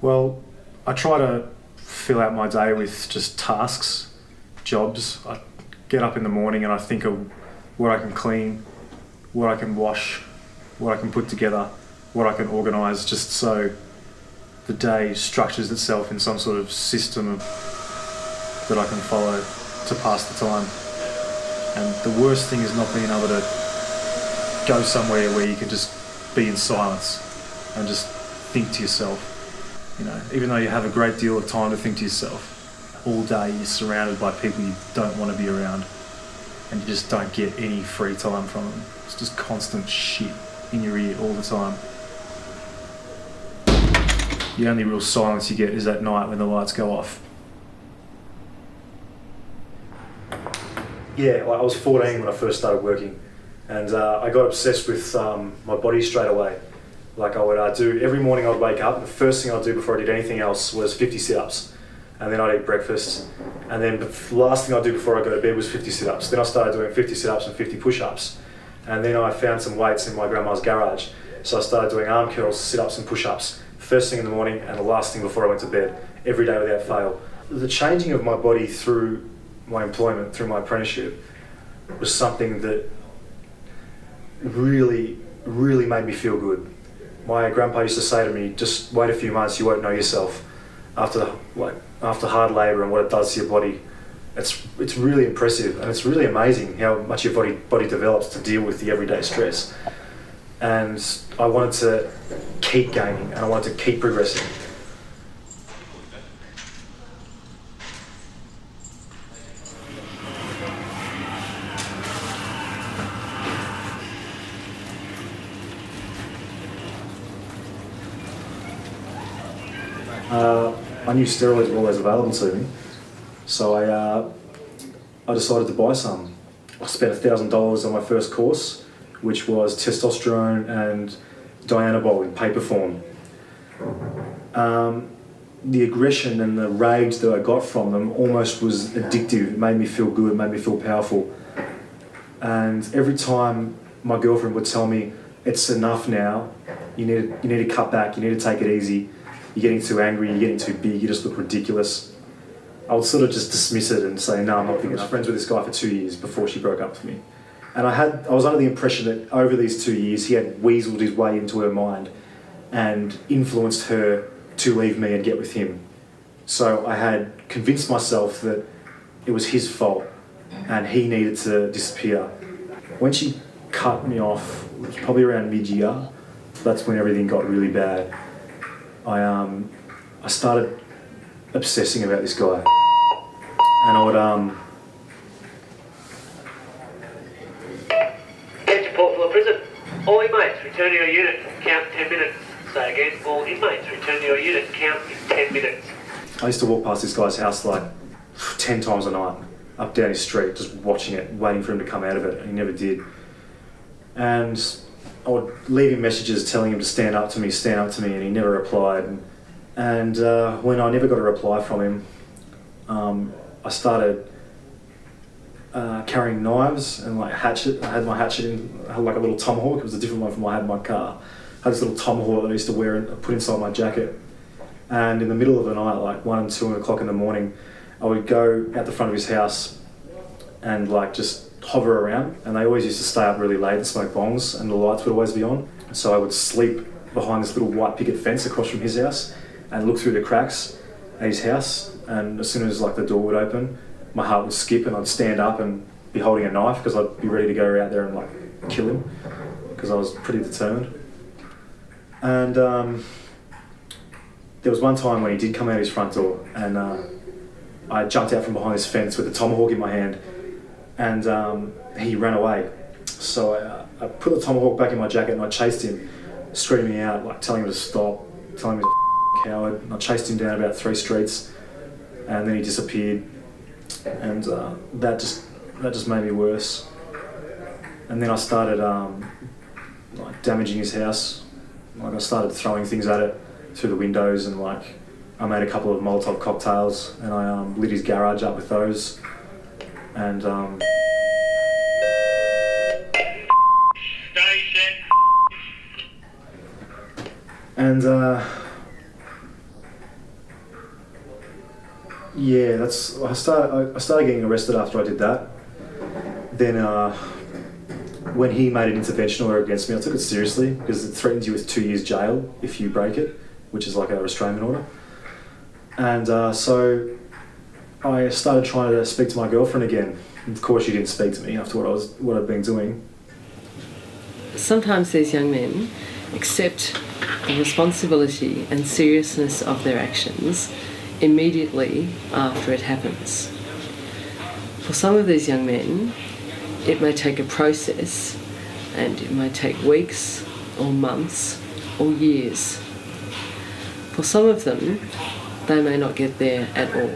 Well, I try to fill out my day with just tasks, jobs. I get up in the morning and I think of what I can clean, what I can wash, what I can put together, what I can organise, just so the day structures itself in some sort of system that I can follow to pass the time. And the worst thing is not being able to go somewhere where you can just be in silence and just think to yourself. You know, even though you have a great deal of time to think to yourself, all day you're surrounded by people you don't want to be around, and you just don't get any free time from them. It's just constant shit in your ear all the time. The only real silence you get is at night when the lights go off. Yeah, I was 14 when I first started working, and I got obsessed with my body straight away. Like I would do, every morning I'd wake up, the first thing I'd do before I did anything else was 50 sit-ups. And then I'd eat breakfast. And then the last thing I'd do before I go to bed was 50 sit-ups. Then I started doing 50 sit-ups and 50 push-ups. And then I found some weights in my grandma's garage. So I started doing arm curls, sit-ups and push-ups. First thing in the morning and the last thing before I went to bed, every day without fail. The changing of my body through my employment, through my apprenticeship, was something that really made me feel good. My grandpa used to say to me, just wait a few months, you won't know yourself. After hard labour and what it does to your body, it's really impressive, and it's really amazing how much your body develops to deal with the everyday stress. And I wanted to keep gaining, and I wanted to keep progressing. I knew steroids were always available to me, so I decided to buy some. I spent $1,000 on my first course, which was testosterone and dianabol in paper form. The aggression and the rage that I got from them almost was addictive. It made me feel good, it made me feel powerful. And every time my girlfriend would tell me, it's enough now, you need to cut back, you need to take it easy, you're getting too angry, you're getting too big, you just look ridiculous, I would sort of just dismiss it and say, no, I'm not thinking. I was friends with this guy for 2 years before she broke up with me. And I was under the impression that over these 2 years he had weaseled his way into her mind and influenced her to leave me and get with him. So I had convinced myself that it was his fault and he needed to disappear. When she cut me off, it was probably around mid-year, that's when everything got really bad. I started obsessing about this guy, and I would Get to Port Phillip Prison. All inmates return to your unit. Count 10 minutes. Say again. All inmates return to your unit. Count in 10 minutes. I used to walk past this guy's house like 10 times a night, up down his street, just watching it, waiting for him to come out of it, and he never did. And I would leave him messages telling him to stand up to me, and he never replied. And when I never got a reply from him, I started carrying knives and like hatchet. I had my hatchet in, I had like a little tomahawk. It was a different one from what I had in my car. I had this little tomahawk that I used to wear and put inside my jacket. And in the middle of the night, like 1 and 2 o'clock in the morning, I would go out the front of his house and like just hover around. And they always used to stay up really late and smoke bongs, and the lights would always be on. So I would sleep behind this little white picket fence across from his house and look through the cracks at his house. And as soon as like the door would open, my heart would skip and I'd stand up and be holding a knife because I'd be ready to go out there and like kill him because I was pretty determined. And there was one time when he did come out his front door, and I jumped out from behind this fence with a tomahawk in my hand, and he ran away. So I put the tomahawk back in my jacket and I chased him, screaming out, like telling him to stop, telling him he's a coward. And I chased him down about 3 streets, and then he disappeared, and that just made me worse. And then I started like damaging his house. Like I started throwing things at it through the windows, and like I made a couple of Molotov cocktails, and I lit his garage up with those, and Yeah, I started getting arrested after I did that. Then when he made an intervention order against me, I took it seriously because it threatens you with 2 years jail if you break it, which is like a restraining order. And so I started trying to speak to my girlfriend again. Of course, she didn't speak to me after what I'd been doing. Sometimes these young men accept the responsibility and seriousness of their actions immediately after it happens. For some of these young men, it may take a process, and it may take weeks or months or years. For some of them, they may not get there at all.